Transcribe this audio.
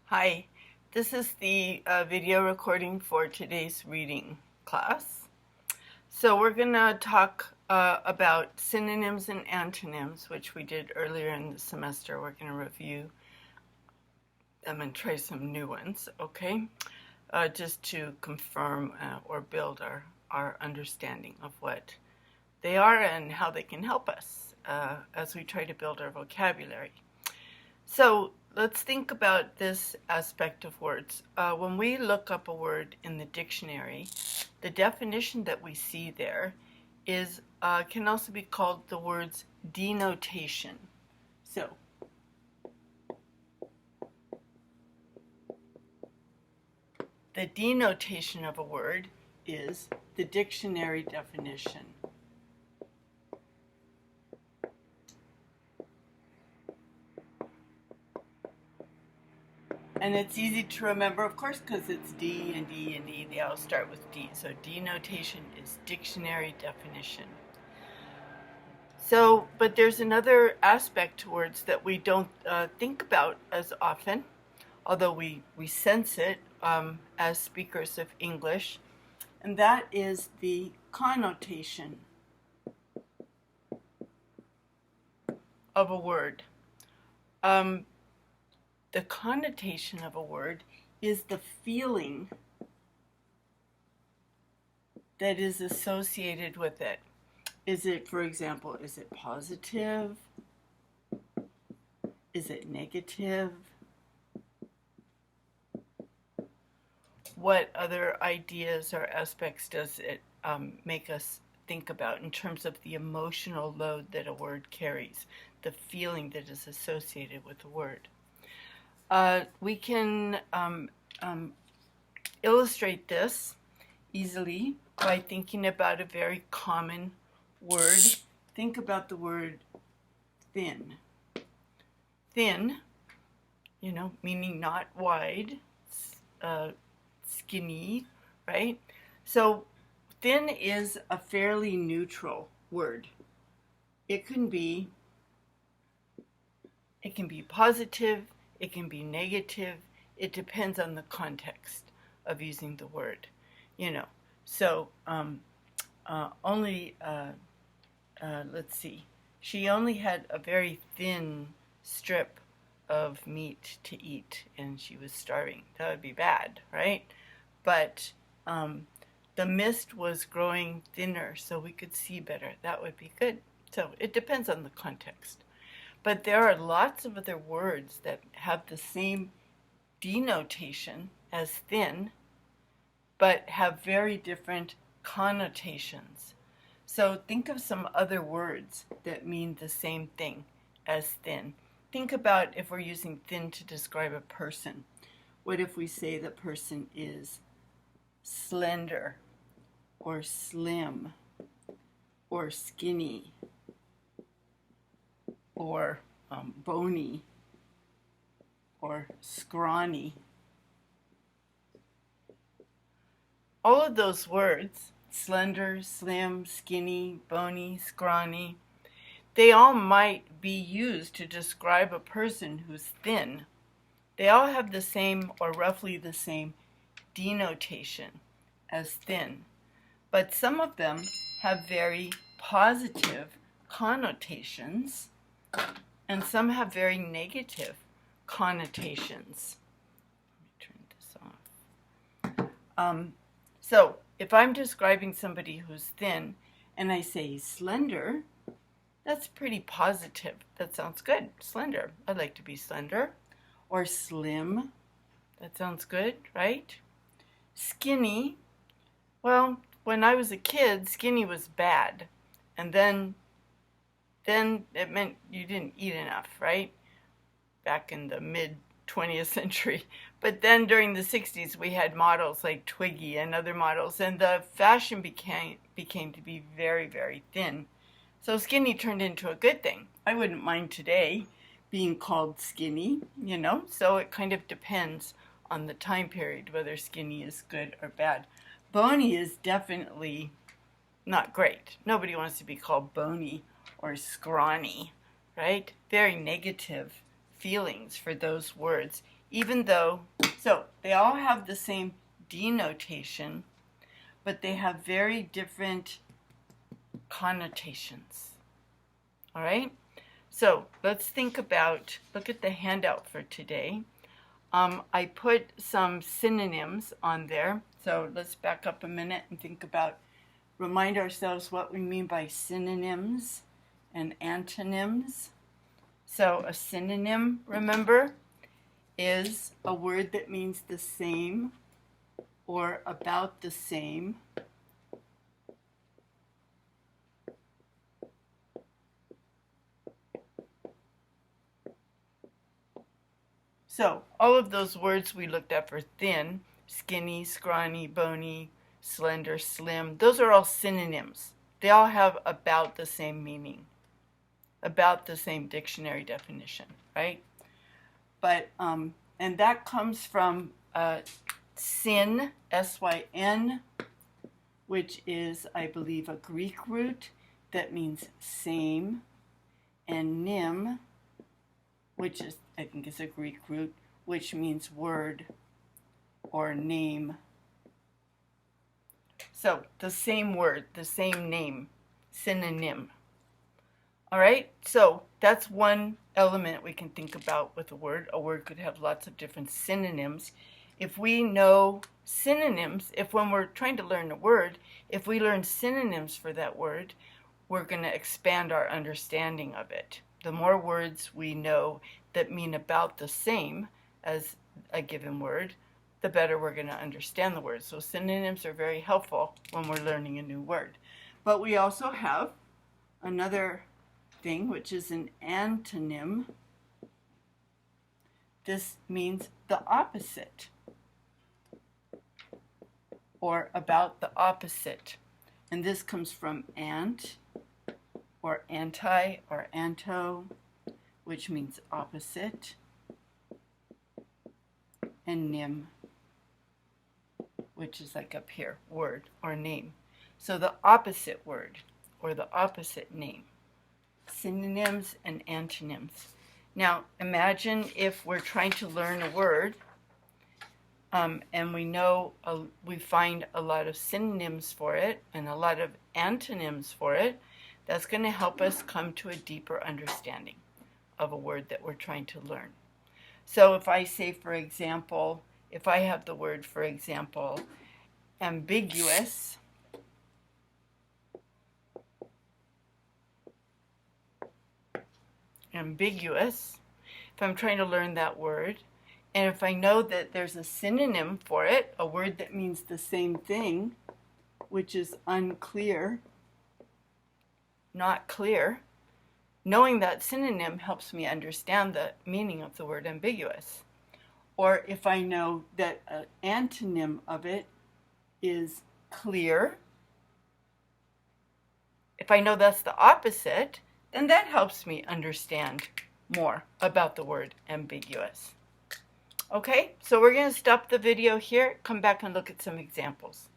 Hi, this is the video recording for today's reading class. So we're going to talk about synonyms and antonyms, which we did earlier in the semester. We're going to review them and try some new ones, okay? Just to confirm or build our understanding of what they are and how they can help us as we try to build our vocabulary. So let's think about this aspect of words. When we look up a word in the dictionary, the definition that we see there is can also be called the word's denotation. So the denotation of a word is the dictionary definition. And it's easy to remember, of course, because it's D and D and E. They all start with D. So denotation is dictionary definition. So, but there's another aspect to words that we don't think about as often, although we sense it as speakers of English, and that is the connotation of a word. The connotation of a word is the feeling that is associated with it. Is it, for example, is it positive? Is it negative? What other ideas or aspects does it make us think about in terms of the emotional load that a word carries, the feeling that is associated with a word? We can illustrate this easily by thinking about a very common word. Think about the word thin. Thin, meaning not wide, skinny, right? So thin is a fairly neutral word. It can be positive, it can be negative. It depends on the context of using the word, So let's see. She only had a very thin strip of meat to eat, and she was starving. That would be bad, right? But the mist was growing thinner, so we could see better. That would be good. So it depends on the context. But there are lots of other words that have the same denotation as thin, but have very different connotations. So think of some other words that mean the same thing as thin. Think about if we're using thin to describe a person. What if we say the person is slender, or slim, or skinny, or bony, or scrawny? All of those words, slender, slim, skinny, bony, scrawny, they all might be used to describe a person who's thin. They all have the same or roughly the same denotation as thin, but some of them have very positive connotations and some have very negative connotations. Let me turn this off. So if I'm describing somebody who's thin and I say he's slender, that's pretty positive. That sounds good. Slender. I'd like to be slender. Or slim. That sounds good, right? Skinny. Well, when I was a kid, skinny was bad. And then it meant you didn't eat enough, right? Back in the mid-20th century. But then during the 60s, we had models like Twiggy and other models, and the fashion became to be very, very thin. So skinny turned into a good thing. I wouldn't mind today being called skinny, so it kind of depends on the time period whether skinny is good or bad. Bony is definitely not great. Nobody wants to be called bony or scrawny, right? Very negative feelings for those words, even though, so they all have the same denotation, but they have very different connotations. All right? So let's think about, look at the handout for today. I put some synonyms on there. So let's back up a minute and think about, remind ourselves what we mean by synonyms and antonyms. So a synonym, remember, is a word that means the same or about the same. So all of those words we looked at for thin, skinny, scrawny, bony, slender, slim, those are all synonyms. They all have about the same meaning, about the same dictionary definition, right? But, and that comes from syn, S-Y-N, which is, I believe, a Greek root that means same, and nym, which is, I think, is a Greek root, which means word or name. So the same word, the same name, synonym. All right, so that's one element we can think about with a word. A word could have lots of different synonyms. If we know synonyms, if when we're trying to learn a word, if we learn synonyms for that word, we're going to expand our understanding of it. The more words we know that mean about the same as a given word, the better we're going to understand the word. So synonyms are very helpful when we're learning a new word. But we also have another thing, which is an antonym. This means the opposite, or about the opposite. And this comes from ant, or anti, or anto, which means opposite, and nym, which is like up here, word or name. So the opposite word, or the opposite name. Synonyms and antonyms. Now imagine if we're trying to learn a word and we know we find a lot of synonyms for it and a lot of antonyms for it. That's going to help us come to a deeper understanding of a word that we're trying to learn. So if I say, for example, if I have the word, for example, ambiguous, if I'm trying to learn that word, and if I know that there's a synonym for it, a word that means the same thing, which is unclear, not clear, knowing that synonym helps me understand the meaning of the word ambiguous. Or if I know that an antonym of it is clear, if I know that's the opposite, then that helps me understand more about the word ambiguous. Okay, so we're going to stop the video here, come back and look at some examples.